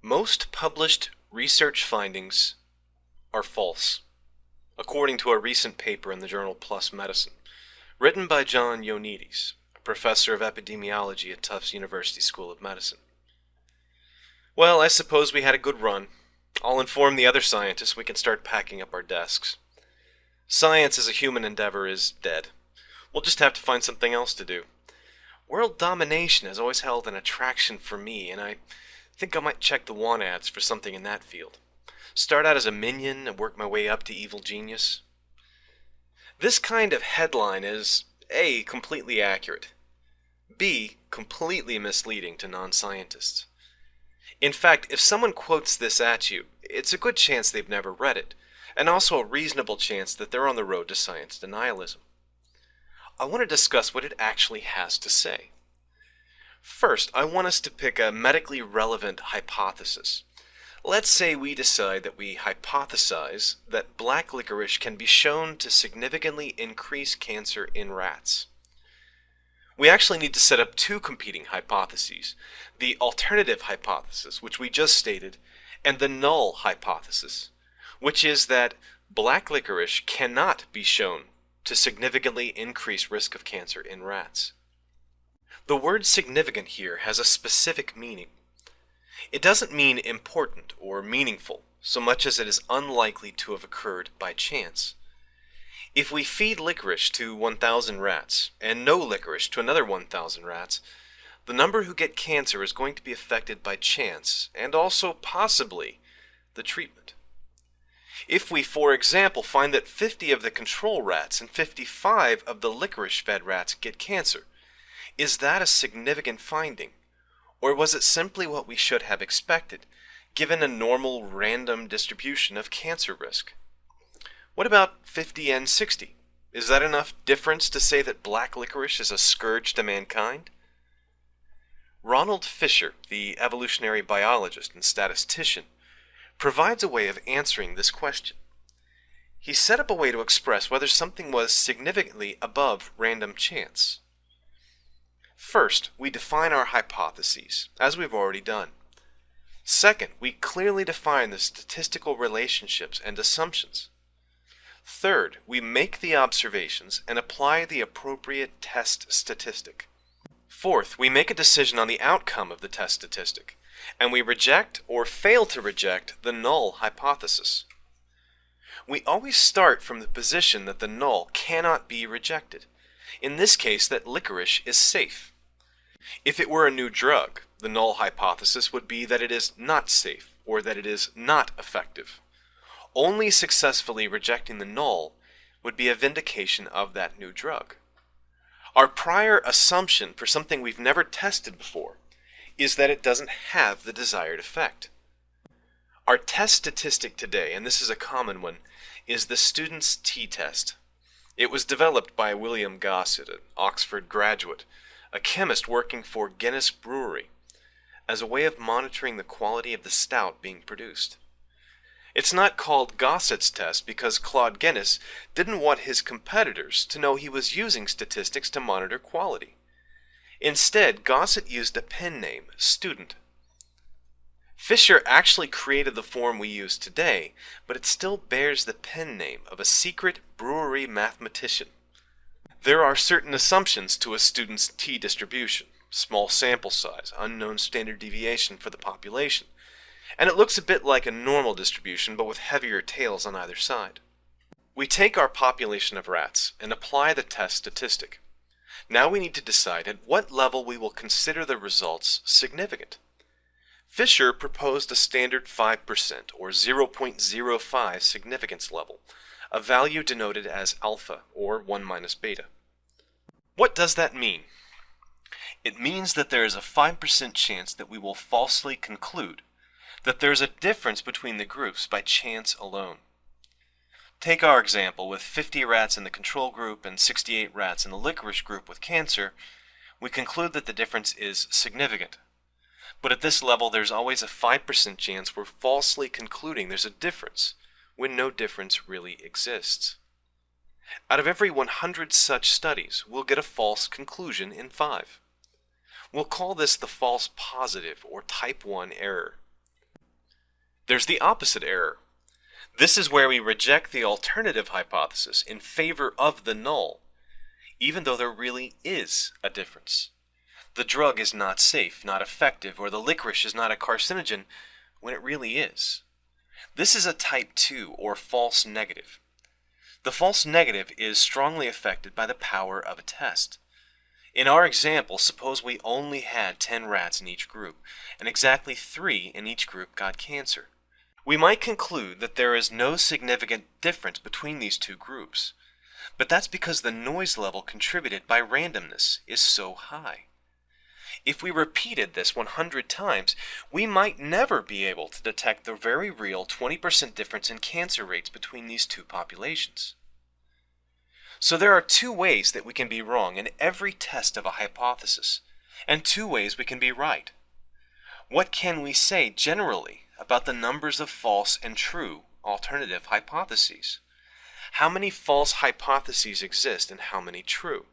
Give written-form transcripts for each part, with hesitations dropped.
Most published research findings are false, according to a recent paper in the journal PLOS Medicine, written by John Ioannidis, a professor of epidemiology at Tufts University School of Medicine. Well, I suppose we had a good run. I'll inform the other scientists we can start packing up our desks. Science as a human endeavor is dead. We'll just have to find something else to do. World domination has always held an attraction for me, and I think I might check the want ads for something in that field. Start out as a minion and work my way up to evil genius. This kind of headline is A. completely accurate, B. completely misleading to non-scientists. In fact, if someone quotes this at you, it's a good chance they've never read it, and also a reasonable chance that they're on the road to science denialism. I want to discuss what it actually has to say. First, I want us to pick a medically relevant hypothesis. Let's say we decide that we hypothesize that black licorice can be shown to significantly increase cancer in rats. We actually need to set up two competing hypotheses: the alternative hypothesis, which we just stated, and the null hypothesis, which is that black licorice cannot be shown to significantly increase risk of cancer in rats. The word significant here has a specific meaning. It doesn't mean important or meaningful, so much as it is unlikely to have occurred by chance. If we feed licorice to 1,000 rats and no licorice to another 1,000 rats, the number who get cancer is going to be affected by chance and also possibly the treatment. If we, for example, find that 50 of the control rats and 55 of the licorice-fed rats get cancer, is that a significant finding, or was it simply what we should have expected, given a normal random distribution of cancer risk? What about 50 and 60? Is that enough difference to say that black licorice is a scourge to mankind? Ronald Fisher, the evolutionary biologist and statistician, provides a way of answering this question. He set up a way to express whether something was significantly above random chance. First, we define our hypotheses, as we've already done. Second, we clearly define the statistical relationships and assumptions. Third, we make the observations and apply the appropriate test statistic. Fourth, we make a decision on the outcome of the test statistic, and we reject or fail to reject the null hypothesis. We always start from the position that the null cannot be rejected. In this case, that licorice is safe. If it were a new drug, the null hypothesis would be that it is not safe or that it is not effective. Only successfully rejecting the null would be a vindication of that new drug. Our prior assumption for something we've never tested before is that it doesn't have the desired effect. Our test statistic today, and this is a common one, is the student's t-test. It was developed by William Gossett, an Oxford graduate, a chemist working for Guinness Brewery, as a way of monitoring the quality of the stout being produced. It's not called Gossett's test because Claude Guinness didn't want his competitors to know he was using statistics to monitor quality. Instead, Gossett used a pen name, student. Fisher actually created the form we use today, but it still bears the pen name of a secret brewery mathematician. There are certain assumptions to a student's t-distribution: small sample size, unknown standard deviation for the population, and it looks a bit like a normal distribution but with heavier tails on either side. We take our population of rats and apply the test statistic. Now we need to decide at what level we will consider the results significant. Fisher proposed a standard 5% or 0.05 significance level, a value denoted as alpha or 1 minus beta. What does that mean? It means that there is a 5% chance that we will falsely conclude that there is a difference between the groups by chance alone. Take our example with 50 rats in the control group and 68 rats in the licorice group with cancer. We conclude that the difference is significant. But at this level, there's always a 5% chance we're falsely concluding there's a difference when no difference really exists. Out of every 100 such studies, we'll get a false conclusion in 5. We'll call this the false positive or type 1 error. There's the opposite error. This is where we reject the alternative hypothesis in favor of the null, even though there really is a difference. The drug is not safe, not effective, or the licorice is not a carcinogen, when it really is. This is a type 2 or false negative. The false negative is strongly affected by the power of a test. In our example, suppose we only had 10 rats in each group, and exactly 3 in each group got cancer. We might conclude that there is no significant difference between these two groups, but that's because the noise level contributed by randomness is so high. If we repeated this 100 times, we might never be able to detect the very real 20% difference in cancer rates between these two populations. So there are 2 ways that we can be wrong in every test of a hypothesis, and 2 ways we can be right. What can we say generally about the numbers of false and true alternative hypotheses? How many false hypotheses exist and how many true?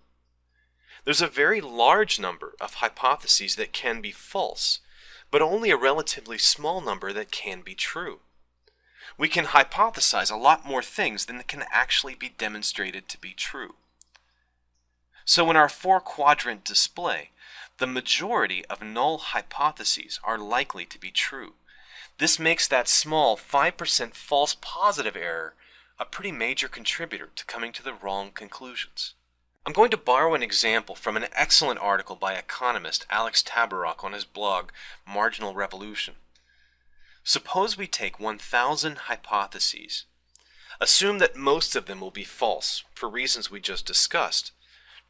There's a very large number of hypotheses that can be false, but only a relatively small number that can be true. We can hypothesize a lot more things than can actually be demonstrated to be true. So in our 4-quadrant display, the majority of null hypotheses are likely to be true. This makes that small 5% false positive error a pretty major contributor to coming to the wrong conclusions. I'm going to borrow an example from an excellent article by economist Alex Tabarrok on his blog, Marginal Revolution. Suppose we take 1,000 hypotheses. Assume that most of them will be false, for reasons we just discussed.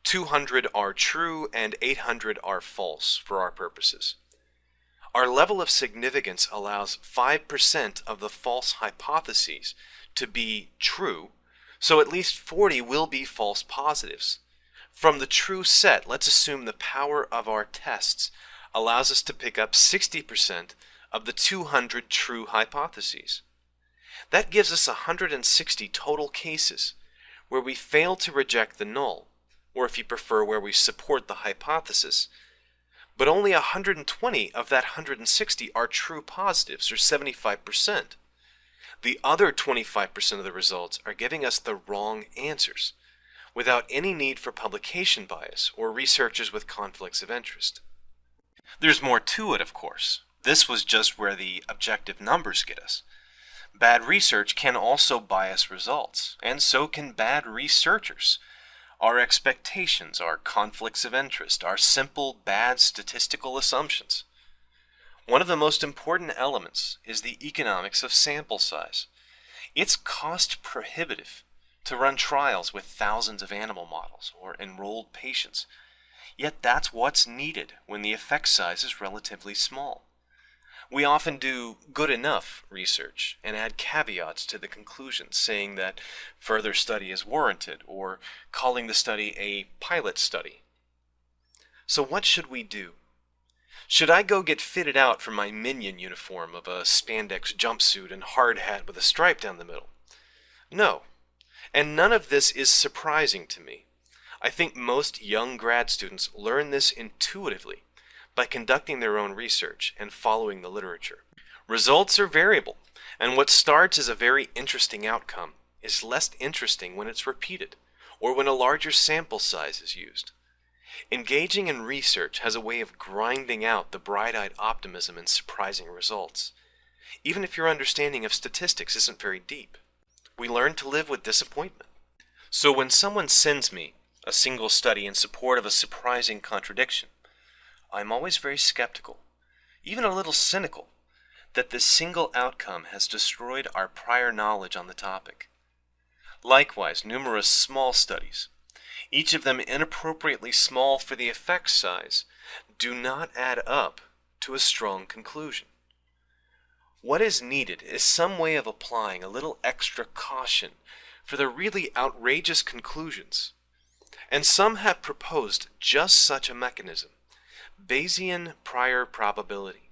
200 are true and 800 are false for our purposes. Our level of significance allows 5% of the false hypotheses to be true, so at least 40 will be false positives. From the true set, let's assume the power of our tests allows us to pick up 60% of the 200 true hypotheses. That gives us 160 total cases where we fail to reject the null, or if you prefer, where we support the hypothesis, but only 120 of that 160 are true positives, or 75%. The other 25% of the results are giving us the wrong answers, without any need for publication bias or researchers with conflicts of interest. There's more to it, of course. This was just where the objective numbers get us. Bad research can also bias results, and so can bad researchers. Our expectations, our conflicts of interest, our simple bad statistical assumptions. One of the most important elements is the economics of sample size. It's cost prohibitive to run trials with thousands of animal models or enrolled patients, yet that's what's needed when the effect size is relatively small. We often do good enough research and add caveats to the conclusions, saying that further study is warranted or calling the study a pilot study. So what should we do? Should I go get fitted out for my minion uniform of a spandex jumpsuit and hard hat with a stripe down the middle? No, and none of this is surprising to me. I think most young grad students learn this intuitively by conducting their own research and following the literature. Results are variable, and what starts as a very interesting outcome is less interesting when it's repeated, or when a larger sample size is used. Engaging in research has a way of grinding out the bright-eyed optimism and surprising results, even if your understanding of statistics isn't very deep. We learn to live with disappointment. So when someone sends me a single study in support of a surprising contradiction, I'm always very skeptical, even a little cynical, that this single outcome has destroyed our prior knowledge on the topic. Likewise, numerous small studies, each of them inappropriately small for the effect size, do not add up to a strong conclusion. What is needed is some way of applying a little extra caution for the really outrageous conclusions, and some have proposed just such a mechanism: Bayesian prior probability.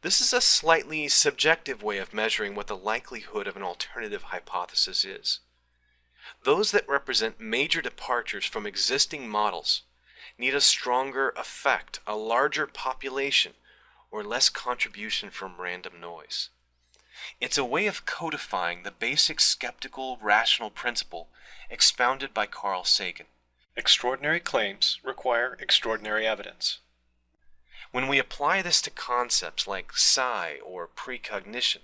This is a slightly subjective way of measuring what the likelihood of an alternative hypothesis is. Those that represent major departures from existing models need a stronger effect, a larger population, or less contribution from random noise. It's a way of codifying the basic skeptical, rational principle expounded by Carl Sagan. Extraordinary claims require extraordinary evidence. When we apply this to concepts like psi or precognition,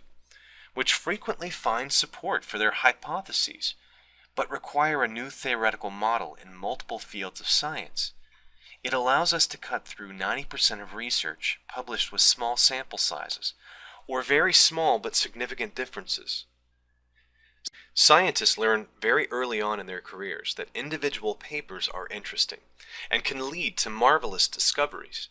which frequently find support for their hypotheses, but require a new theoretical model in multiple fields of science, it allows us to cut through 90% of research published with small sample sizes, or very small but significant differences. Scientists learn very early on in their careers that individual papers are interesting and can lead to marvelous discoveries,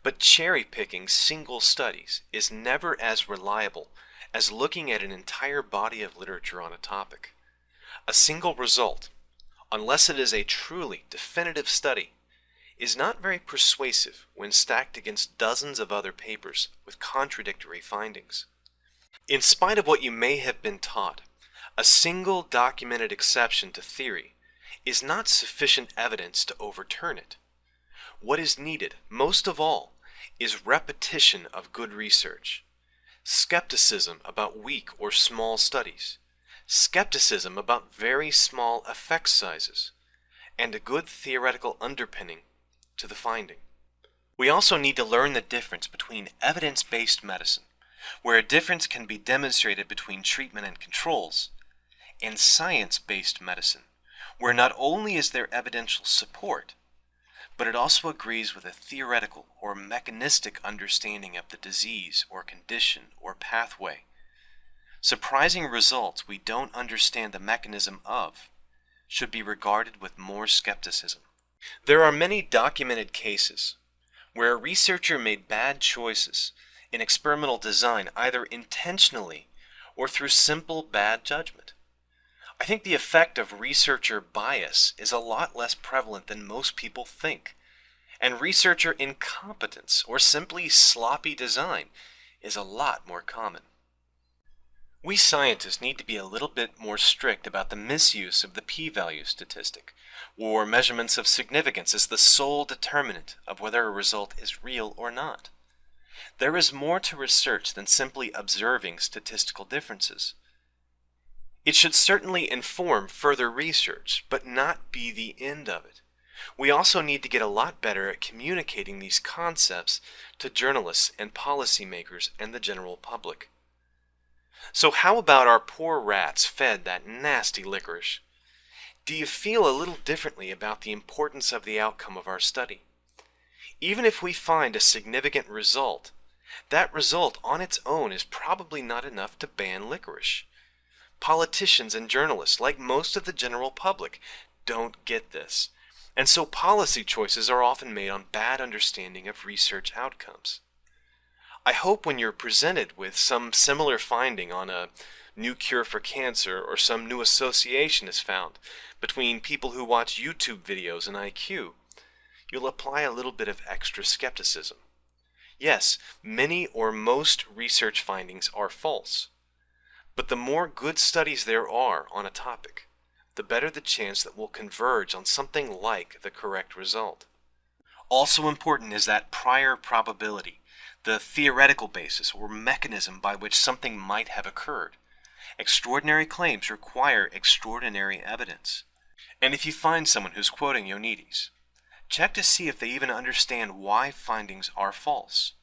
but cherry-picking single studies is never as reliable as looking at an entire body of literature on a topic. A single result, unless it is a truly definitive study, is not very persuasive when stacked against dozens of other papers with contradictory findings. In spite of what you may have been taught, a single documented exception to theory is not sufficient evidence to overturn it. What is needed, most of all, is repetition of good research, skepticism about weak or small studies, skepticism about very small effect sizes, and a good theoretical underpinning to the finding. We also need to learn the difference between evidence-based medicine, where a difference can be demonstrated between treatment and controls, and science-based medicine, where not only is there evidential support, but it also agrees with a theoretical or mechanistic understanding of the disease or condition or pathway. Surprising results we don't understand the mechanism of should be regarded with more skepticism. There are many documented cases where a researcher made bad choices in experimental design either intentionally or through simple bad judgment. I think the effect of researcher bias is a lot less prevalent than most people think, and researcher incompetence or simply sloppy design is a lot more common. We scientists need to be a little bit more strict about the misuse of the p-value statistic, or measurements of significance as the sole determinant of whether a result is real or not. There is more to research than simply observing statistical differences. It should certainly inform further research, but not be the end of it. We also need to get a lot better at communicating these concepts to journalists and policymakers and the general public. So how about our poor rats fed that nasty licorice? Do you feel a little differently about the importance of the outcome of our study? Even if we find a significant result, that result on its own is probably not enough to ban licorice. Politicians and journalists, like most of the general public, don't get this, and so policy choices are often made on bad understanding of research outcomes. I hope when you're presented with some similar finding on a new cure for cancer or some new association is found between people who watch YouTube videos and IQ, you'll apply a little bit of extra skepticism. Yes, many or most research findings are false, but the more good studies there are on a topic, the better the chance that we'll converge on something like the correct result. Also important is that prior probability, the theoretical basis or mechanism by which something might have occurred. Extraordinary claims require extraordinary evidence. And if you find someone who's quoting Ioannidis, check to see if they even understand why findings are false.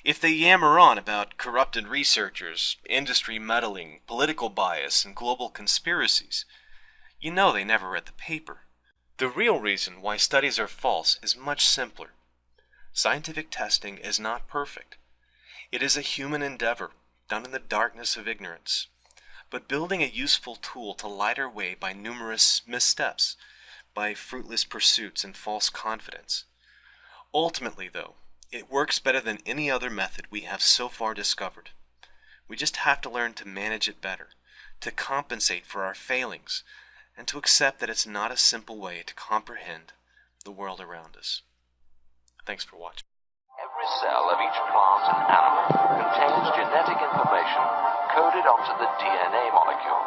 If they yammer on about corrupted researchers, industry meddling, political bias, and global conspiracies, you know they never read the paper. The real reason why studies are false is much simpler. Scientific testing is not perfect. It is a human endeavor done in the darkness of ignorance, but building a useful tool to light our way by numerous missteps, by fruitless pursuits and false confidence. Ultimately, though, it works better than any other method we have so far discovered. We just have to learn to manage it better, to compensate for our failings, and to accept that it's not a simple way to comprehend the world around us. Thanks for watching. Every cell of each plant and animal contains genetic information coded onto the DNA molecule.